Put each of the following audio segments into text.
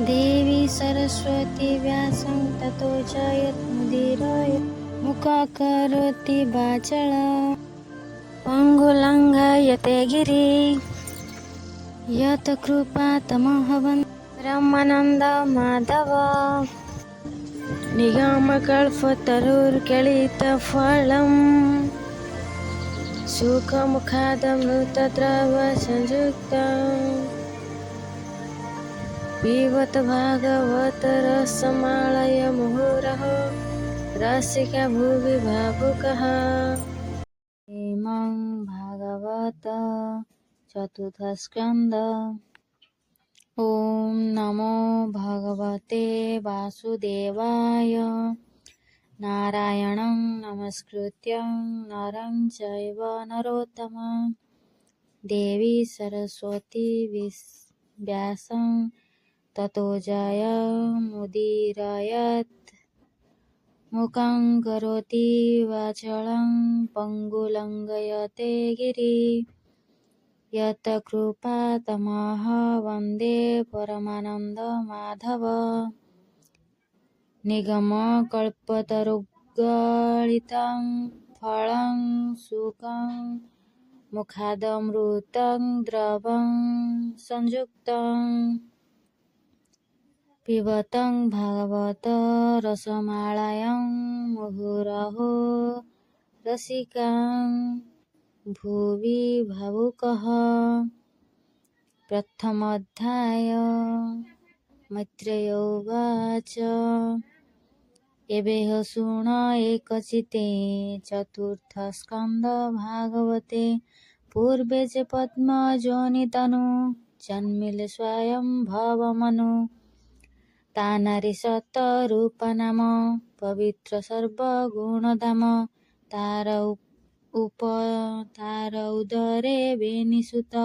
देवी सरस्वती व्यासं ततो जयमुदीरयेत् मुखकरोति वाचालं पङ्गुलङ्घयते गिरिं यत् कृपातमहं रामानन्द माधव निगमकल्पतरुर्गलितफलम् सुखमुखादमृतद्रवसंयुक्तम् पिबत भागवत रसमालय मुहुरः रसिका भुवि भावुकः। श्रीमद् भागवत चतुर्थ स्कंद। ओम नमो भगवते वासुदेवाय। नारायणं नमस्कृत्यं नरं चैव नरोत्तमं देवी सरस्वती व्यासं ततो जयमुदीरयेत् मुखं करोति वाचालं पङ्गुलङ्घयते गिरिं यत् कृपातमहं वन्दे परमानन्दमाधव। निगमकल्पतरुर्गलितं फलं सुखं मुखादमृतं द्रवं संयुक्तं पिबतं भागवत रसमालयं मुहुरहो रसिका भुवि भावुकः। प्रथमोऽध्याय। मैत्रेय उवाच एवेह शृण एकचित्ते चतुर्थस्कन्ध भागवते पूर्वे च पद्मजोनितनु जन्मिले स्वयं भवमनु तानारीशतरूपनाम पवित्र सर्वगुणधाम तार उदरे बेनिसुत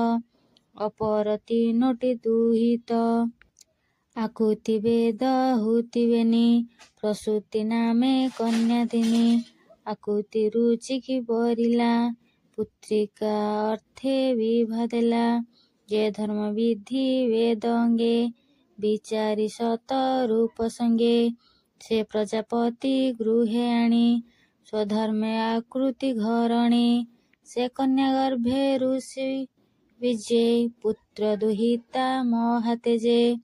अपर तीनोटी दुहित आकुति वेद हुति बेनी प्रसूति नामे कन्या तिनी आकुति रुचिकी बरिला पुत्रिका अर्थे विभा देला जे धर्म विधि वेद अंगे विचारी सत रूप संगे से प्रजापति गृहे आणी स्वधर्मे आकृति घरणी से कन्या गर्भे ऋषि विजय पुत्र दुहिता महातेजे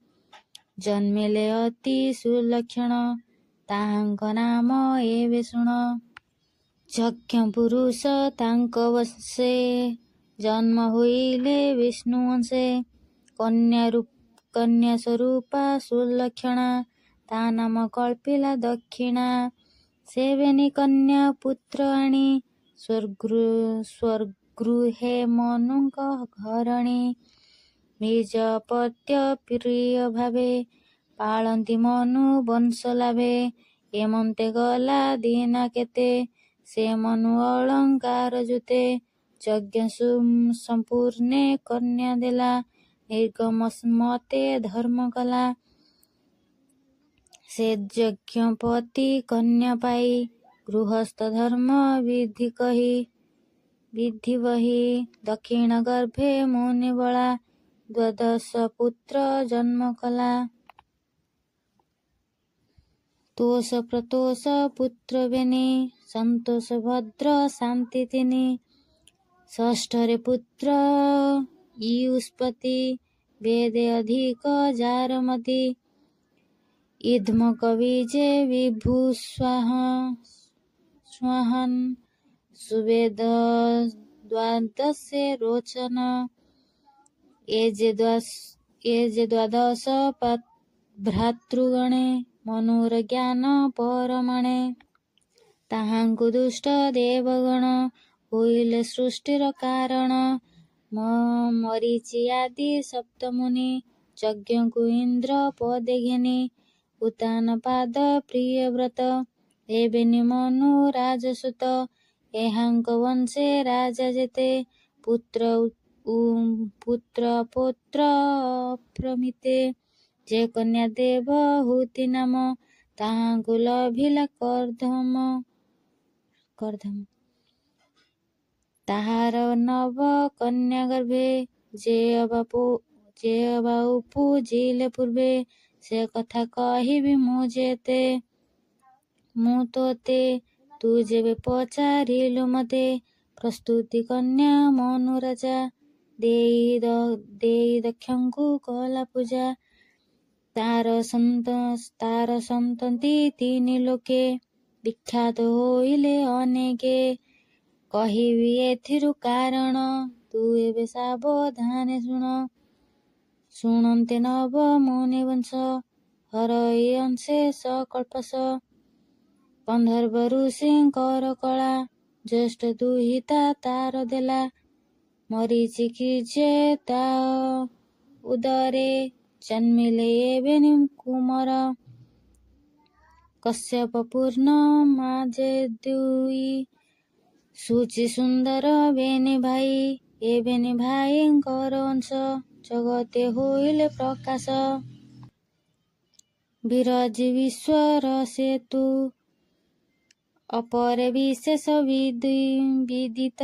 जन्मिले अति सुलक्षण ताहांक नाम एवे शुण यज्ञ पुरुष तांक वशे जन्म होइले विष्णु वंशे कन्या स्वरूपा सुलक्षणा ता नाम कल्पिला दक्षिणा सेवेनी कन्या पुत्र आणी स्वर्गृहे मनुंक घरणी निज पत्य प्रिय भावे पाळंती मनु वंश लाभे एमंते गला दीना केते से मनु अलंकार जुते यज्ञ संपूर्णे कन्या देला निर्गम मते धर्म कला से यज्ञपति कन्या पाई गृहस्थ धर्म विधि वही दक्षिण गर्भे मुनि बला द्वादश पुत्र जन्म कला तोष प्रतोष पुत्र बेनी संतोष भद्र शांति तिनी षष्ठरे पुत्र युष्पति वेदे अधिक जारमति इद्म कविजे विभु स्वाहन सुवेद द्वादशे रोचन एजे द्वादश भ्रातृगणे मनुर्ज्ञान परमणे ताहांकु दुष्ट देवगण होइले सृष्टिर कारण मरीचि आदि सप्तमुनि यज्ञकु इंद्र पदे घेनी उतान पाद प्रिय व्रत एवेनि मनु राजसुत एहांक वंशे राजा जेते पुत्र पौत्र अप्रमिते जे कन्या देव हुति नाम ताहांकु लभिला कर्धम ताहार नव कन्या गर्भे जे अबा उपजिले पूर्वे ସେ କଥା କହିବି ମୁଁ ଯେତେ। ମୁଁ ତୋତେ ତୁ ଯେବେ ପଚାରିଲୁ ମତେ, ପ୍ରସ୍ତୁତି କନ୍ୟା ମନୁରାଜା, ଦେଇ ଦକ୍ଷଙ୍କୁ କଲା ପୂଜା। ତାର ସନ୍ତତି 3 ଲୋକେ, ବିଖ୍ୟାତ ହୋଇଲେ ଅନେକେ। କହିବି ଏଥିରୁ କାରଣ, ତୁ ଏବେ ସାବଧାନେ ଶୁଣ। ଶୁଣନ୍ତେ ନବ ମୁନି ବଂଶ, ହରଇ ଅଂଶେଷ କଳ୍ପସ। ଗନ୍ଧର୍ବ ଋଷିଙ୍କର କଳା, ଜ୍ୟେଷ୍ଠ ଦୁହିତା ତାର ଦେଲା। ମରିଚିକି ଯେ ତା ଉଦରେ, ଜନ୍ମିଲେ ଏବେନି କୁମର। କଶ୍ୟପ ପୂର୍ଣ୍ଣ ମା ଯେ 2, ସୁଚି ସୁନ୍ଦର ବେନି ଭାଇ। ଏବେନି ଭାଇଙ୍କର ଅଂଶ, ଜଗତେ ହୋଇଲେ ପ୍ରକାଶ। ବିରଜି ବିଶ୍ୱର ସେତୁ, ଅପରେ ବିଶେଷ ବିଦିତ।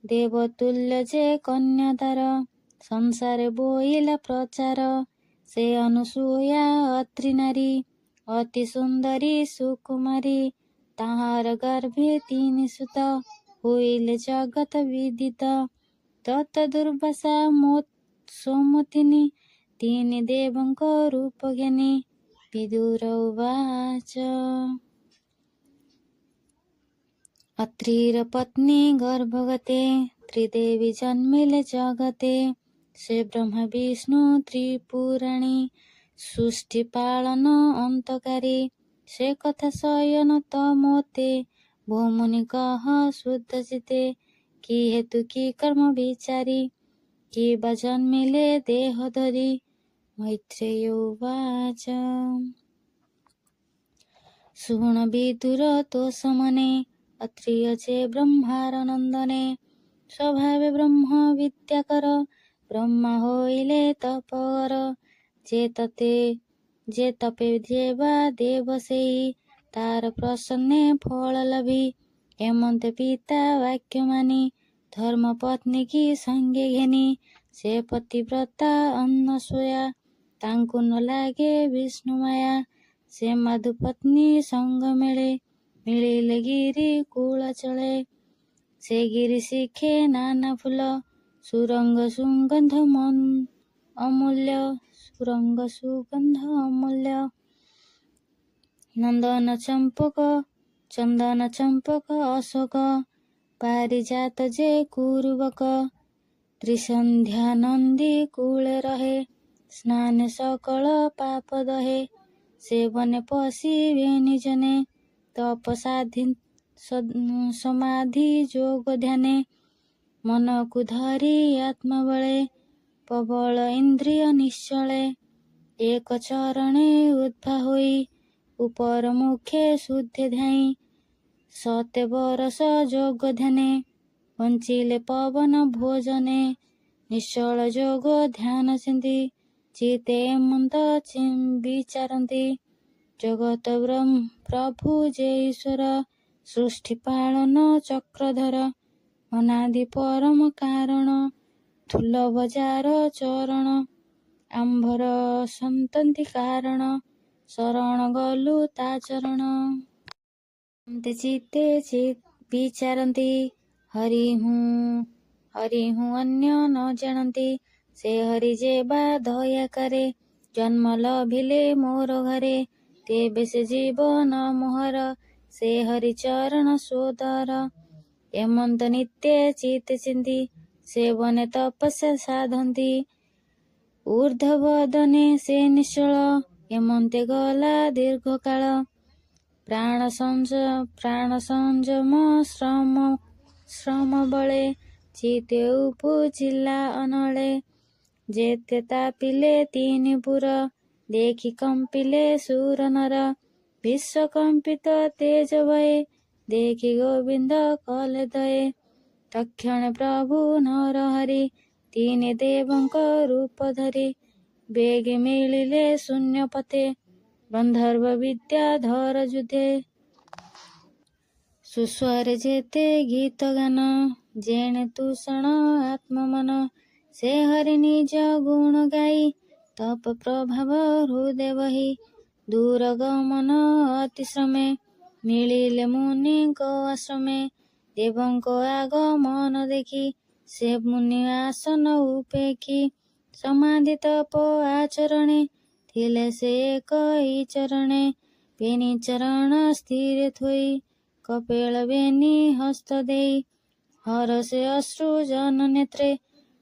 ଦେବତୁଲ୍ୟ ଯେ କନ୍ୟା ତାର, ସଂସାରେ ବୋଇଲା ପ୍ରଚାର। ସେ ଅନୁସୂୟା ଅତ୍ରି ନାରୀ, ଅତି ସୁନ୍ଦରୀ ସୁକୁମାରୀ। ତାହାର ଗର୍ଭେ 3 ସୁତ, ହୋଇଲେ ଜଗତ ବିଦିତ। ଦତ୍ତ ଦୁର୍ବାସା ସୋମତିନି, 3 ଦେବଙ୍କ ରୂପ ଜ୍ଞାନୀ। ବିଦୁର ଉବାଚ, ଅତ୍ରିର ପତ୍ନୀ ଗର୍ଭଗତେ, ତ୍ରିଦେବୀ ଜନ୍ମିଲେ ଜଗତେ। ସେ ବ୍ରହ୍ମା ବିଷ୍ଣୁ ତ୍ରିପୁରାଣୀ, ସୃଷ୍ଟି ପାଳନ ଅନ୍ତକାରୀ। ସେ କଥା ଶୟନ ତମୋତେ, ଭୂମୁନି କହ ଶୁଦ୍ଧ ଚିତେ। କି ହେତୁ କି କର୍ମ ବିଚାରି, କି ବା ଜନ୍ମିଲେ ଦେହ ଧରି। ମୈତ୍ରେୟ ଉବାଚ, ଶୁଣ ବିଦୁର ତୋ ସମନେ, ଅତ୍ରିୟ ଯେ ବ୍ରହ୍ମାର ନନ୍ଦନେ। ସ୍ୱଭାବେ ବ୍ରହ୍ମ ବିଦ୍ୟାକର, ବ୍ରହ୍ମା ହୋଇଲେ ତପକର। ଯେ ତପେ ଦେବା ଦେବ ସେଇ, ତାର ପ୍ରସନ୍ନେ ଫଳ ଲଭି। ହେମନ୍ତ ପିତା ବାକ୍ୟ ମାନି, ଧର୍ମ ପତ୍ନୀ କି ସଙ୍ଗେ ଘେନି। ସେ ପତିବ୍ରତା ଅନସୂୟା, ତାଙ୍କୁ ନ ଲାଗେ ବିଷ୍ଣୁ ମାୟା। ସେ ମଧୁ ପତ୍ନୀ ସଙ୍ଗ ମିଳିଲେ ଗିରି କୂଳ ଚଳେ। ସେ ଗିରି ଶିଖେ ନାନା ଫୁଲ, ସୁରଙ୍ଗ ସୁଗନ୍ଧ ଅମୂଲ୍ୟ। ଚନ୍ଦନ ଚମ୍ପକ ଅଶୋକ, ପାରିଜାତ ଯେ କୁରୁବକ। ତ୍ରିସନ୍ଧ୍ୟା ନନ୍ଦୀ କୂଳେ ରହେ, ସ୍ନାନେ ସକଳ ପାପ ଦହେ। ସେ ବନେ ପଶିବେନି ଜନେ, ତପ ସମାଧି ଯୋଗ ଧ୍ୟାନେ। ମନକୁ ଧରି ଆତ୍ମା ବଳେ, ପ୍ରବଳ ଇନ୍ଦ୍ରିୟ ନିଶ୍ଚଳେ। ଏକ ଚରଣେ ଉଦ୍ଭା ହୋଇ, ଉପର ମୁଖେ ଶୁଦ୍ଧେ ଧାଇଁ। 7 ବରଷ ଯୋଗ ଧ୍ୟାନେ, ବଞ୍ଚିଲେ ପବନ ଭୋଜନେ। ନିଶ୍ଚଳ ଯୋଗ ଧ୍ୟାନ ଚିନ୍ତି, ଚିତେ ଏମନ୍ତ ବିଚାରନ୍ତି। ଜଗତ ପ୍ରଭୁ ଯେ ଈଶ୍ୱର, ସୃଷ୍ଟି ପାଳନ ଚକ୍ରଧର। ଅନାଦି ପରମ କାରଣ, ଥୂଲ ଯାର ଚରଣ। ଆମ୍ଭର ସନ୍ତତି କାରଣ, ଶରଣ ଗଲୁ ତା ଚରଣ। ଏମତେ ଚିତେ ବିଚାରନ୍ତି, ହରି ହୁଁ ଅନ୍ୟ ନ ଜାଣନ୍ତି। ସେ ହରି ଯେ ବା ଦୟା କରେ, ଜନ୍ମ ଲଭିଲେ ମୋର ଘରେ। ତେବେ ସେ ଜୀବନ ମୋହର, ସେ ହରି ଚରଣ ସୋଦର। ଏମନ୍ତ ନିତ୍ୟ ଚିତେ ଚିନ୍ତି, ସେ ବନେ ତପସ୍ୟା ସାଧନ୍ତି। ଊର୍ଦ୍ଧ୍ୱ ବଦନେ ସେ ନିଶ୍ଚଳ, ଏମନ୍ତେ ଗଲା ଦୀର୍ଘ କାଳ। ପ୍ରାଣ ସଂଯମ ଶ୍ରମ ବଳେ, ଚିତେ ଉପୁଜିଲା ଅନଳେ। ଯେତେ ତାପିଲେ 3 ପୁର, ଦେଖି କମ୍ପିଲେ ସୁର ନର। ବିଶ୍ୱ କମ୍ପିତ ତେଜ ବହେ, ଦେଖି ଗୋବିନ୍ଦ କଲେ ଦୟେ। ତକ୍ଷଣେ ପ୍ରଭୁ ନର ହରି, 3 ଦେବଙ୍କ ରୂପ ଧରି। ବେଗେ ମିଳିଲେ ଶୂନ୍ୟ ପଥେ, ଗନ୍ଧର୍ବ ବିଦ୍ୟା ଧର ଯୁଧେ। ସୁସ୍ୱରେ ଯେତେ ଗୀତ ଗାନ, ଯେଣେ ତୂଷଣ ଆତ୍ମମନ। ସେ ହରି ନିଜ ଗୁଣ ଗାଇ, ତପ ପ୍ରଭାବ ହୃଦେ ବହି ଦୂରଗମନ ଅତି ଶ୍ରମେ ମିଳିଲେ ମୁନିଙ୍କ ଆଶ୍ରମେ ଦେବଙ୍କ ଆଗମନ ଦେଖି ସେ ମୁନି ଆସନ ଉପେକ୍ଷି ସମାଧି ତପ ଆଚରଣେ ଥିଲେ ସେ ଏକ ଚରଣେ ବେନି ଚରଣ ସ୍ଥିର ଥୋଇ କପେଳ ବେନି ହସ୍ତ ଦେଇ ହରସେ ଅଶ୍ରୁ ଜନ ନେତ୍ରେ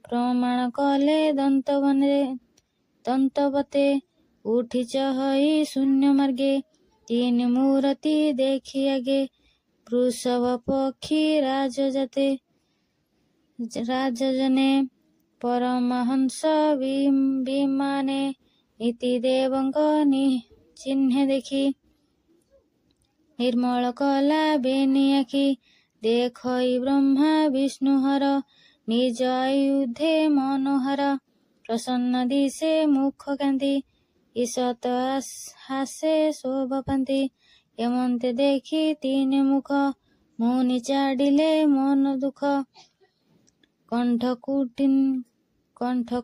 ପ୍ରମାଣ କଲେ ଦନ୍ତବତେ ଉଠି ଚହଇ ଶୂନ୍ୟ ମାର୍ଗେ ତିନି ମୂରତି ଦେଖି ଆଗେ ବୃଷଭ ପକ୍ଷୀ ରାଜଜନେ ପରମହଂସ ବିମାନେ ନୀତି ଦେବଙ୍କ ଚିହ୍ନେ ଦେଖି ନିର୍ମଳ କଲା ବେନି ଆଖି ଦେଖଇ ବ୍ରହ୍ମା ବିଷ୍ଣୁ ହର ନିଜ ଆୟୁଧେ ମନୋହର ପ୍ରସନ୍ନ ଦିଶେ ମୁଖ କାନ୍ତି ଈଶତ ହାସେ ଶୋଭ ପାନ୍ତି ଏମନ୍ତେ ଦେଖି ତିନି ମୁଖ ମୁନି ଚାଡ଼ିଲେ ମନ ଦୁଃଖ କଣ୍ଠ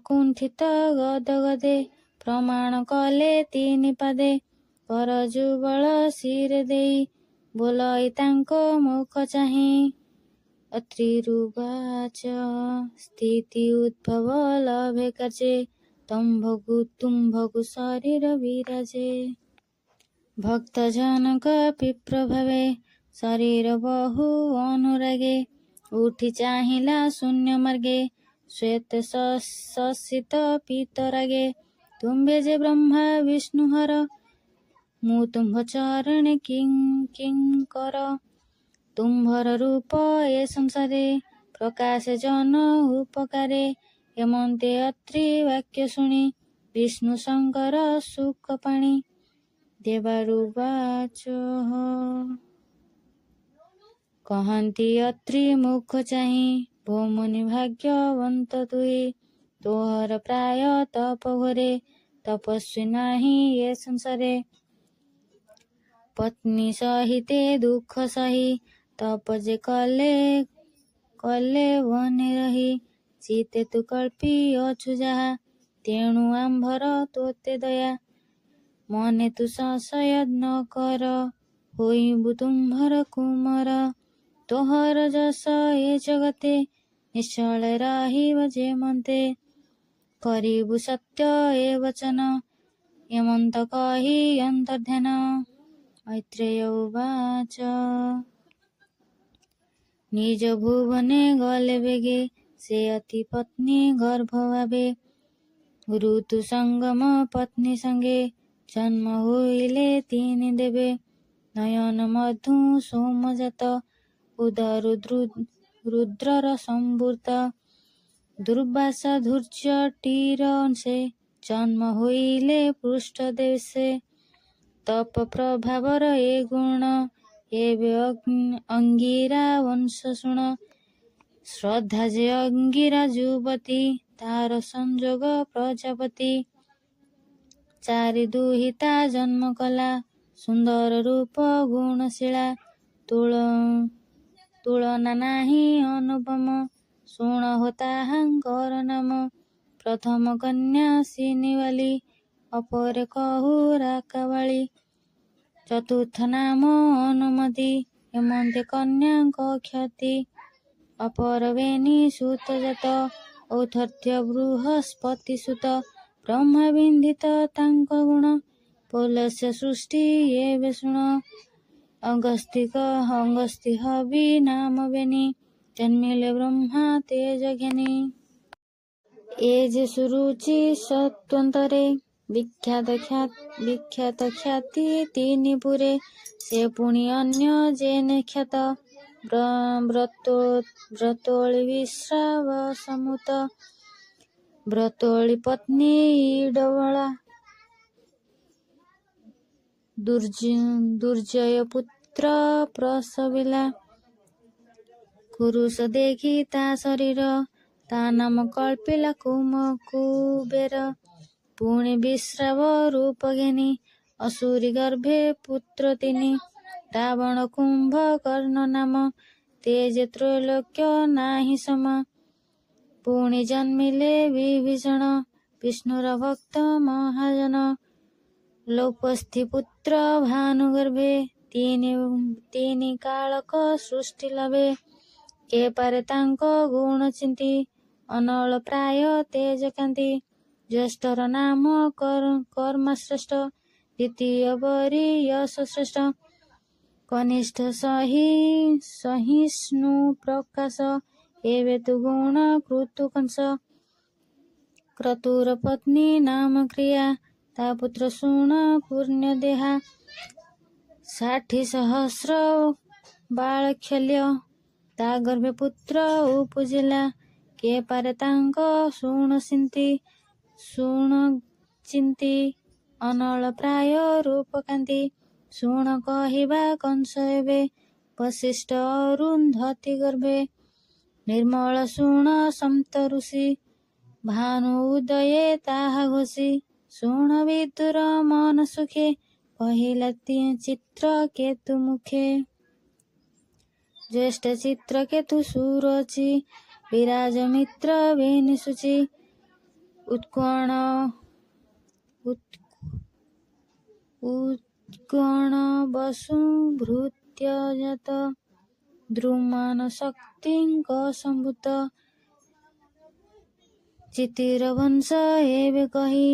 କୁଣ୍ଠିତ ଗଦଗଦେ ପ୍ରମାଣ କଲେ ତିନି ପାଦେ କର ଯୁଗଳ ଶିରେ ଦେଇ ବୋଲଇ ତାଙ୍କ ମୁଖ ଚାହିଁ ଅତ୍ରିରୁବାଚ ସ୍ଥିତି ଉଦ୍ଭବ ଲଭେ କାର୍ଯ୍ୟେ ତୁମ୍ଭକୁ ଶରୀର ବିରାଜେ ଭକ୍ତ ଜନକ ବିପ୍ର ଭାବେ ଶରୀର ବହୁ ଅନୁରାଗେ ଉଠି ଚାହିଁଲା ଶୂନ୍ୟ ମାର୍ଗେ ଶ୍ଵେତ ଶଶିତ ପୀତରାଗେ ତୁମ୍ଭେ ଯେ ବ୍ରହ୍ମା ବିଷ୍ଣୁ ହର ମୁଁ ତୁମ୍ଭ ଚରଣେ କିଙ୍କର ତୁମ୍ଭର ରୂପ ଏ ସଂସାରେ ପ୍ରକାଶ ଜନ ଉପକାରେ ଏମନ୍ତେ ଅତ୍ରି ବାକ୍ୟ ଶୁଣି ବିଷ୍ଣୁ ଶଙ୍କର ଶୁକ ପାଣି ଦେବାରୁବାଚ କହନ୍ତି ଅତ୍ରି ମୁଖ ଚାହିଁ ଭୌମୁନି ଭାଗ୍ୟବନ୍ତ ତୁହି ତୋହର ପ୍ରାୟ ତପ ଘରେ ତପସ୍ୱୀ ନାହିଁ ଏ ସଂସାରେ ପତ୍ନୀ ସହିତେ ଦୁଃଖ ସହି ତପ ଯେ କଲେ ବନେ ରହି ଚିତେ ତୁ କଳ୍ପି ଅଛୁ ଯାହା ତେଣୁ ଆମ୍ଭର ତୋତେ ଦୟା ମନେ ତୁ ସଂଶୟ ନ କର ହୋଇବୁ ତୁମ୍ଭର କୁମର ତୋହର ଯଶ ଏ ଜଗତେ ନିଶ୍ଚଳ ରହିବ ଯେ ମନ୍ତେ କରିବୁ ସତ୍ୟ ଏ ବଚନ ଏମନ୍ତ କହି ଅନ୍ତର୍ଧାନ ମୈତ୍ରେୟ ଉବାଚ ନିଜ ଭୁବନେ ଗଲେ ବେগে ସେ ଅତି ପତ୍ନୀ ଗର୍ଭ ଭାବେ ଋତୁ ସଙ୍ଗମ ପତ୍ନୀ ସଙ୍ଗେ ଜନ୍ମ ହୋଇଲେ ତିନି ଦେବେ ନୟନ ମଧୁ ସୋମଜାତ ଉଦରୁ ରୁଦ୍ରର ସମ୍ଭୂତ ଦୁର୍ବାସା ଧୂର୍ଯ୍ୟଟିର ସେ ଜନ୍ମ ହୋଇଲେ ପୃଷ୍ଠ ଦେଶେ ତପ ପ୍ରଭାବର ଏ ଗୁଣ ଏବେ ଅଙ୍ଗିରା ବଂଶ ଶୁଣ ଶ୍ରଦ୍ଧା ଯେ ଅଙ୍ଗିରା ଯୁବତୀ ତାର ସଂଯୋଗ ପ୍ରଜାପତି ଚାରି ଦୁହିତା ଜନ୍ମ କଲା ସୁନ୍ଦର ରୂପ ଗୁଣଶୀଳା ତୁଳନା ନାହିଁ ଅନୁପମ ଶୁଣ ହୋ ତାହାଙ୍କର ନାମ ପ୍ରଥମ କନ୍ୟା ସିନିବାଲି ଅପରେ କହୁ ରାକାବାଳି ଚତୁର୍ଥ ନାମ ଅନୁମତି ଏମନ୍ତେ କନ୍ୟାଙ୍କ ଖ୍ୟାତି ଅପର ବେନି ସୁତ ଜାତ ଔଥର୍ଥ୍ୟ ବୃହସ୍ପତି ସୁତ ବ୍ରହ୍ମା ବିନ୍ଦିତ ତାଙ୍କ ଗୁଣ ପୌଲସ୍ୟ ସୃଷ୍ଟି ଏବେ ଶୁଣ ଅଗସ୍ତି ହବି ନାମ ବେନି ଜନ୍ମିଲେ ବ୍ରହ୍ମା ତେଜ ଘେନି ଏ ଯେ ସୁରୁଚି ସତ୍ୱନ୍ତରେ ବିଖ୍ୟାତ ଖ୍ୟାତି ତିନି ପୁରେ ସେ ପୁଣି ଅନ୍ୟ ଯେନେ ଖ୍ୟାତ ବ୍ରତୋଳି ବିଶ୍ରାବ ସମୁତ ବ୍ରତୋଳି ପତ୍ନୀ ଇଡବଳା ଦୁର୍ଜୟ ପୁତ୍ର ପ୍ରସବିଲା କୁରୁଷ ଦେଖି ତା ଶରୀର ତା ନାମ କଳ୍ପିଲା କୁବେର ପୁଣି ବିଶ୍ରାବ ରୂପ ଘେନି ଅସୁରୀ ଗର୍ଭେ ପୁତ୍ର ତିନି ରାବଣ କୁମ୍ଭ କର୍ଣ୍ଣ ନାମ ତେଜ ତ୍ରୈଲୋକ୍ୟ ନାହିଁ ସମ ପୁଣି ଜନ୍ମିଲେ ବିଭୀଷଣ ବିଷ୍ଣୁର ଭକ୍ତ ମହାଜନ। ଲୋପସ୍ଥି ପୁତ୍ର ଭାନୁଗର୍ଭେ ତିନି କାଳକ ସୃଷ୍ଟି ଲଭେ। କେ ପାରେ ତାଙ୍କ ଗୁଣ ଚିନ୍ତି ଅନଳ ପ୍ରାୟ ତେଜ କାନ୍ତି। ଜ୍ୟେଷ୍ଠର ନାମ କର୍ମା ଶ୍ରେଷ୍ଠ ଦ୍ୱିତୀୟ ବରି ଯଶ ଶ୍ରେଷ୍ଠ। କନିଷ୍ଠ ସହିଷ୍ଣୁ ପ୍ରକାଶ ଏବେ ତୁ ଗୁଣ କୃତୁ କଂସ। କ୍ରତୁର ପତ୍ନୀ ନାମ କ୍ରିୟା ତା ପୁତ୍ର ଶୁଣ ପୂର୍ଣ୍ୟ ଦେହା। 60,000 ବାଳକ୍ଷଲ୍ୟ ତା ଗର୍ଭେ ପୁତ୍ର ଉପୁଜିଲା। କେ ପାରେ ତାଙ୍କ ଶୁଣ ଚିନ୍ତି ଅନଳ ପ୍ରାୟ ରୂପ କାନ୍ତି। ଶୁଣ କହିବା କଂସ ଏବେ ବଶିଷ୍ଠ ଅରୁନ୍ଧତି ଗର୍ଭେ। ନିର୍ମଳ ଶୁଣ ସପ୍ତ ଋଷି ଭାନୁ ଉଦୟେ ତାହା ଘୋଷି। ଶୁଣ ବିଦୁର ମନ ସୁଖେ କହିଲା ଚିତ୍ର କେତୁ ମୁଖେ। ଜ୍ୟେଷ୍ଠ ଚିତ୍ର କେତୁ ସୁରଚି ବିରାଜ ମିତ୍ର ବେନି ସୁଚି। ଉତ୍କଣ ବସୁ ଭୃତ୍ୟ ଜାତ ଦ୍ରୁମାନ ଶକ୍ତିଙ୍କ ସମ୍ଭୂତ। ଚିତିର ବଂଶ ଏବେ କହି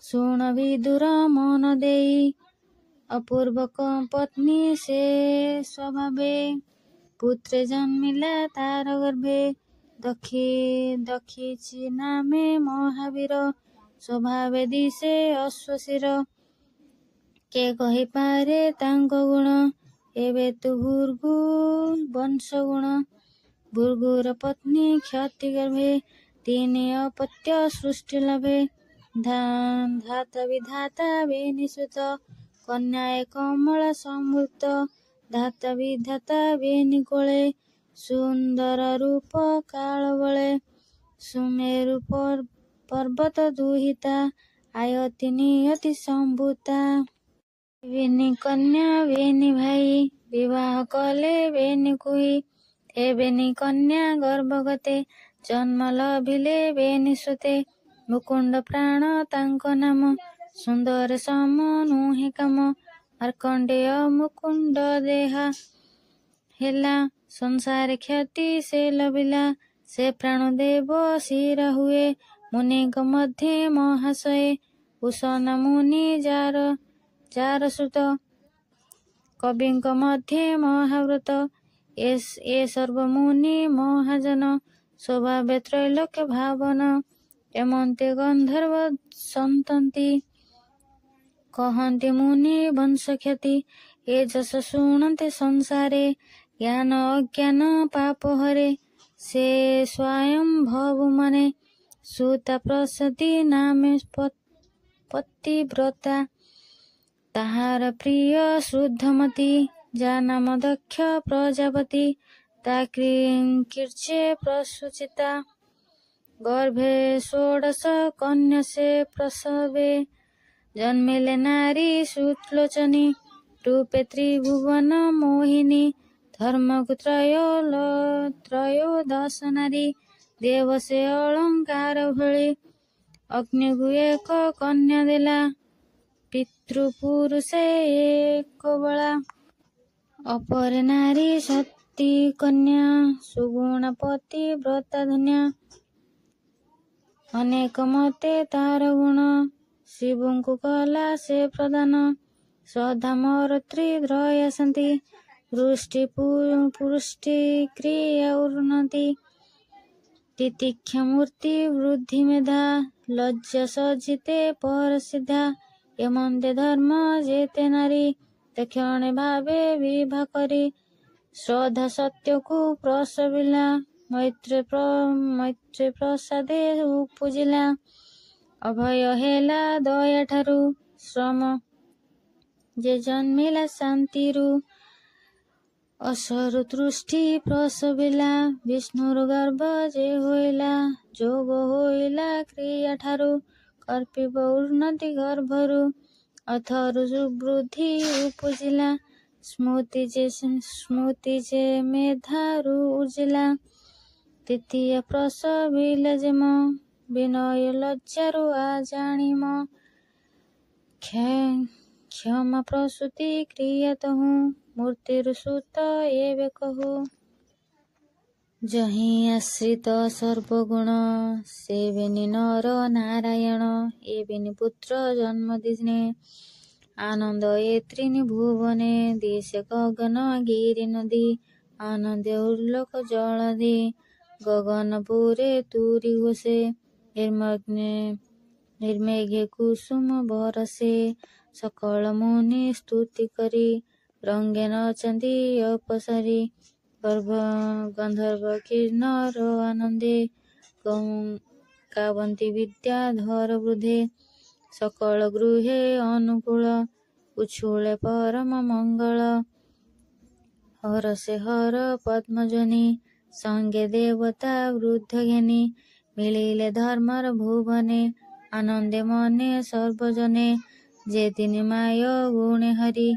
ଶୁଣ ବିଦୁର ମନ ଦେଇ। ଅପୂର୍ବ ପତ୍ନୀ ସେ ସ୍ୱଭାବେ ପୁତ୍ରେ ଜନ୍ମିଲା ତାର ଗର୍ଭେ। ଦକ୍ଷିଚି ନାମେ ମହାବୀର ସ୍ୱଭାବେ ଦିଶେ ଅଶ୍ୱଶିର। କେ କହିପାରେ ତାଙ୍କ ଗୁଣ ଏବେ ତୁ ଭୃଗୁ ବଂଶ ଗୁଣ। ଭୃଗୁର ପତ୍ନୀ କ୍ଷତି ଗର୍ଭେ ତିନି ଅପତ୍ୟ ସୃଷ୍ଟି ଲଭେ। ଧାତା ବିଧାତା ବେନି ସୁତ କନ୍ୟା କମଳ ସମୃତ। ଧାତା ବିଧାତା ବେନି କୋଳେ ସୁନ୍ଦର ରୂପ କାଳ ବଳେ। ସୁମେରୁ ପର୍ବତ ଦୁହିତା ଆୟତି ନିୟତି ସମ୍ଭୂତା। ବେନି କନ୍ୟା ବେନି ଭାଇ ବିବାହ କଲେ ବେନି କୁହି। ହେବେନି କନ୍ୟା ଗର୍ଭଗତେ ଜନ୍ମ ଲଭିଲେ ବେନି ସୁତେ। ମୁକୁଣ୍ଡ ପ୍ରାଣ ତାଙ୍କ ନାମ ସୁନ୍ଦର ସମ ନୁହେଁ କାମ। ମାର୍କଣ୍ଡେୟ ମୁକୁଣ୍ଡ ଦେହା ହେଲା ସଂସାରେ କ୍ଷତି ସେ ଲଭିଲା। ସେ ପ୍ରାଣ ଦେବ ଶିର ହୁଏ ମୁନିଙ୍କ ମଧ୍ୟେ ମହାଶୟ। ଉଷନା ମୁନି ଯାର ସୁତ କବିଙ୍କ ମଧ୍ୟେ ମହାବ୍ରତ। ଏ ସର୍ବ ମୁନି ମହାଜନ ସ୍ୱଭାବେ ତ୍ରୈଲୋକ୍ୟ ଭାବନ। ଏମନ୍ତେ ଗନ୍ଧର୍ବ ସନ୍ତନ୍ତି କହନ୍ତି ମୁନି ବଂଶ କ୍ଷତି। ଏ ଯଶ ଶୁଣନ୍ତେ ସଂସାରେ ଜ୍ଞାନ ଅଜ୍ଞାନ ପାପ ହରେ। ସେ ସ୍ୱୟଂ ଭବୁ ମାନେ ସୁତା ପ୍ରସତି ନାମେ ପତିବ୍ରତା। ତାହାର ପ୍ରିୟ ଶୁଦ୍ଧମତି ଯା ନାମ ଦକ୍ଷ ପ୍ରଜାପତି। ତା କୀର୍ଚ୍ଚେ ପ୍ରସୂଚିତା ଗର୍ଭେ 16 କନ୍ୟା ସେ ପ୍ରସବେ। ଜନ୍ମିଲେ ନାରୀ ସୁଲୋଚନୀ ରୂପେ ତ୍ରିଭୁବନ ମୋହିନୀ। ଧର୍ମକୁ ତ୍ରୟୋଦଶ ନାରୀ ଦେବ ସେ ଅଳଙ୍କାର ଭଳି। ଅଗ୍ନିକୁ ଏକ କନ୍ୟା ଦେଲା ପିତୃପୁରୁଷେ ଏକ ବଳା। ଅପରେ ନାରୀ ସତୀ କନ୍ୟା ସୁଗୁଣା ପତିବ୍ରତା ଧନ୍ୟା। ଅନେକ ମତେ ତାର ଗୁଣ ଶିବୁଙ୍କୁ କଲା ସେ ପ୍ରଦାନ। ସଦା ମରତ୍ରୀ ଦ୍ରୟା ଶାନ୍ତି ପୁଷ୍ଟି କ୍ରିୟା ଉନ୍ନତି। ତିତିକ୍ଷା ମୂର୍ତ୍ତି ବୃଦ୍ଧି ମେଧା ଲଜ୍ଜା ସଜିତେ ପରସିଦ୍ଧା। ଏମନ୍ତେ ଧର୍ମ ଯେତେ ନାରୀ ତକ୍ଷଣେ ଭାବେ ବିଭା କରି। ଶ୍ରଦ୍ଧା ସତ୍ୟକୁ ପ୍ରସବିଲା ମୈତ୍ରୀ ପ୍ରସାଦେ ଉପୁଜିଲା। ଅଭୟ ହେଲା ଦୟା ଠାରୁ ଶ୍ରମ ଯେ ଜନ୍ମିଲା ଶାନ୍ତିରୁ। ଅସରୁ ତୃଷ୍ଟି ପ୍ରସବିଲା ବିଷ୍ଣୁର ଗର୍ଭ ଯେ ହୋଇଲା। ଯୋଗ ହୋଇଲା କ୍ରିୟା ଠାରୁ କର୍ପିବ ଉନ୍ନତି ଗର୍ଭରୁ। ଅଥରୁ ବୃଦ୍ଧି ଉପୁଜିଲା ସ୍ମୃତି ଯେ ମେଧାରୁ ଉଜିଲା। ତୃତୀୟ ପ୍ରସବିଲା ଯେମ ବିନୟ ଲଜ୍ଜାରୁ ଆଜାଣିମ କ୍ଷମା ପ୍ରସୂତି କ୍ରିୟା ତହୁଁ ମୂର୍ତ୍ତିରୁ ସୁତ ଏବେ କହୁ। ଯହିଁ ଆଶ୍ରିତ ସର୍ବଗୁଣ ସେବେନି ନର ନାରାୟଣ ଏବେନି ପୁତ୍ର ଜନ୍ମ ଦିନେ ଆନନ୍ଦ ଏ ତ୍ରିନି ଭୁବନେ ଦିଶେ ଗଗନ ଗିରି ନଦୀ ଆନନ୍ଦେ ଉଲ୍ଲୋକ ଜଳଧି ଗଗନପୁରେ ତୁରି ଘୋଷେ ନିର୍ମେଘେ କୁସୁମ ବରସେ ସକଳ ମୁନି ସ୍ତୁତି କରି ରଙ୍ଗେ ନଚନ୍ତି ଅପସରି ଗନ୍ଧର୍ବ କିନ୍ନର ଆନନ୍ଦେ କାବନ୍ତି ବିଦ୍ୟାଧର ବୃଦ୍ଧେ ସକଳ ଗୃହେ ଅନୁକୂଳ ଉଛୁଳେ ପରମ ମଙ୍ଗଳ ହରସେ ହର ପଦ୍ମଜନି ସଙ୍ଗେ ଦେବତା ବୃଦ୍ଧ ଘେନି ମିଳିଲେ ଧର୍ମର ଭୁବନେ ଆନନ୍ଦେ ମନେ ସର୍ବଜନେ ଯେ ତିନି ମାୟ ଗୁଣେ ହରି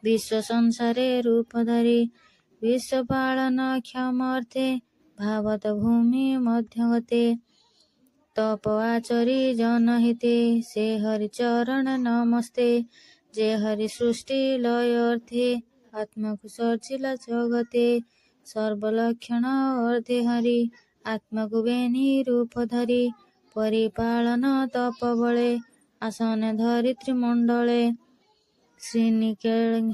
ବିଶ୍ୱ ସଂସାରେ ରୂପ ଧରି ବିଶ୍ୱ ପାଳନ କ୍ଷମ ଅର୍ଥେ ଭାବତ ଭୂମି ମଧ୍ୟଗତେ ତପ ଆଚରି ଜନହିତେ ସେ ହରି ଚରଣ ନମସ୍ତେ ଯେ ହରି ସୃଷ୍ଟି ଲୟ ଅର୍ଥେ ଆତ୍ମାକୁ ସର୍ଜିଲା ଜଗତେ ସର୍ବଲକ୍ଷଣ ଅର୍ଥେ ହରି ଆତ୍ମାକୁ ବେନି ରୂପ ଧରି ପରିପାଳନ ତପ ବଳେ ଆସନେ ଧରିତ୍ରୀ ମଣ୍ଡଳେ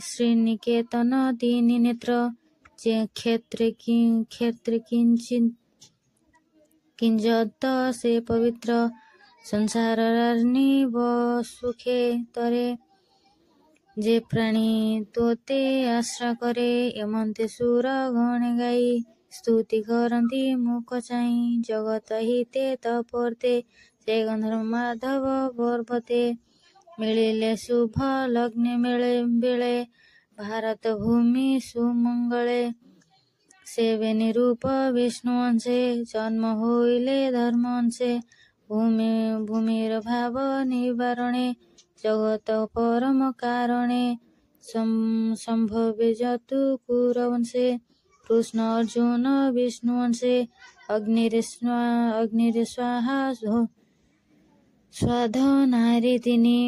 ଶ୍ରୀନିକେତନ ତିନି ନେତ୍ର କ୍ଷେତ୍ରେ କିଞ୍ଚିତ ସେ ପବିତ୍ର ସଂସାର ରାର୍ଣ୍ଣିବ ସୁଖେ ତରେ ଯେ ପ୍ରାଣୀ ତୋତେ ଆଶ୍ରା କରେ ଏମନ୍ତେ ସୁର ଗଣେ ଗାଇ ସ୍ତୁତି କରନ୍ତି ମୁଖ ଚାହିଁ ଜଗତ ହିତେ ତପର୍ତେ ସେ ଗନ୍ଧର୍ବ ମାଧବ ପର୍ବତେ ମିଳିଲେ ଶୁଭ ଲଗ୍ନେ ବେଳେ ଭାରତ ଭୂମି ସୁମଙ୍ଗଳେ ସେବେନି ରୂପ ବିଷ୍ଣୁ ଅଂଶେ ଜନ୍ମ ହୋଇଲେ ଧର୍ମ ଅଂଶେ ଭୂମିର ଭାବ ନିବାରଣେ ଜଗତ ପରମ କାରଣେ ସମ୍ଭବେ ଯତୁ କୁରବଂଶେ କୃଷ୍ଣ ଅର୍ଜୁନ ବିଷ୍ଣୁ ଅଂଶେ ଅଗ୍ନିରେ ସ୍ୱାହା ସ୍ୱାଧ ନାରୀ ତିନି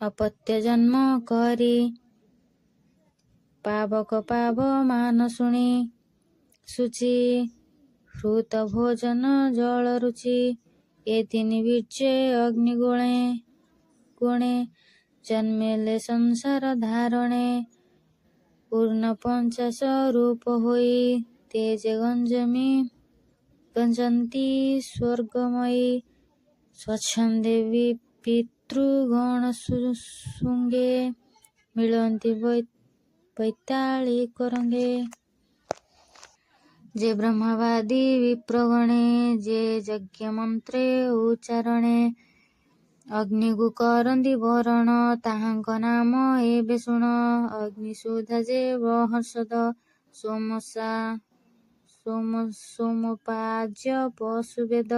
ଅପତ୍ୟ ଜନ୍ମ କରି ପାବକ ପାବ ମାନ ଶୁଣି ଶୁଚି ହୃତ ଭୋଜନ ଜଳ ରୁଚି ଏ ତିନି ବୀର୍ଯ୍ୟ ଅଗ୍ନି ଗୁଣେ ଜନ୍ମେଲେ ସଂସାର ଧାରଣେ ପୂର୍ଣ୍ଣ 50 ରୂପ ହୋଇ ତେଜେ ଗଞ୍ଜନ୍ତି ସ୍ୱର୍ଗମୟୀ ସ୍ୱଚ୍ଛନ୍ଦେ ପିତୃଗଣ ଶୃଙ୍ଗେ ମିଳନ୍ତି ବୈତାଳିକ ରଙ୍ଗେ ଯେ ବ୍ରହ୍ମବାଦୀ ବିପ୍ରଗଣେ ଯେ ଯଜ୍ଞ ମନ୍ତ୍ରେ ଉଚ୍ଚାରଣେ ଅଗ୍ନିକୁ କରନ୍ତି ବରଣ ତାହାଙ୍କ ନାମ ଏବେ ଶୁଣ ଅଗ୍ନି ସୁଧା ଯେ ବହର୍ଷଦ ସୋମପାଜ୍ୟ ପଶୁବେଦ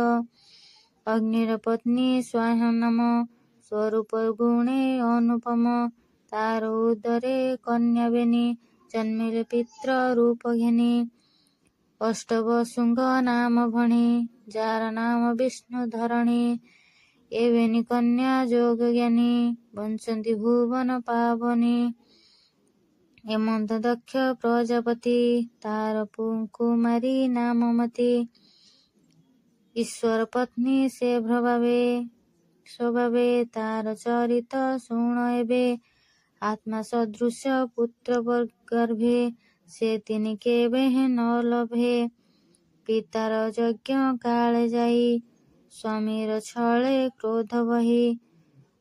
ଅଗ୍ନିର ପତ୍ନୀ ସ୍ୱାହା ନାମ ସ୍ୱରୂପ ଗୁଣେ ଅନୁପମ ତାର ଉଦରେ କନ୍ୟା ବେନି ଜନ୍ମିଲେ ପିତ୍ର ରୂପ ଘେନି ଅଷ୍ଟବସୁଙ୍କ ନାମ ଭଣୀ ଯାର ନାମ ବିଷ୍ଣୁ ଧରଣୀ ଏବେନି କନ୍ୟା ଯୋଗ ଜ୍ଞାନୀ ବଞ୍ଚନ୍ତି ଭୁବନ ପାବନୀ ଏମନ୍ତ ଦକ୍ଷ ପ୍ରଜାପତି ତାର କୁମାରୀ ନାମ ମତି ଈଶ୍ୱର ପତ୍ନୀ ସେ ସ୍ୱଭାବେ ତାର ଚରିତ ଶୁଣ ଏବେ ଆତ୍ମା ସଦୃଶ ପୁତ୍ର ଗର୍ଭେ ସେ ତିନି କେବେ ନ ଲଭେ ପିତାର ଯଜ୍ଞ କାଳେ ଯାଇ ସ୍ୱାମୀର ଛଳେ କ୍ରୋଧ ବହି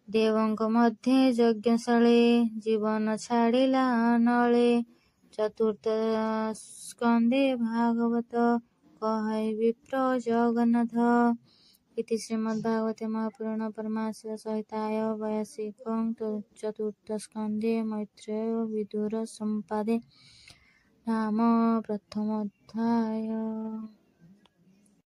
ଦେବଙ୍କ ମଧ୍ୟରେ ଯଜ୍ଞଶାଳେ ଜୀବନ ଛାଡ଼ିଲା ନଳେ ଚତୁର୍ଥ ସ୍କନ୍ଧେ ଭାଗବତ କହେ ବିପ୍ର ଜଗନ୍ନାଥ ଇତି ଶ୍ରୀମଦ୍ଭାଗବତେ ମହାପୁରାଣ ପରମାଂଶ ସଂହିତାୟ 82 ଚତୁର୍ଥ ସ୍କନ୍ଧେ ମୈତ୍ରେୟ ବିଦୁର ସମ୍ବାଦେ ନାମ ପ୍ରଥମ ଅଧ୍ୟାୟ।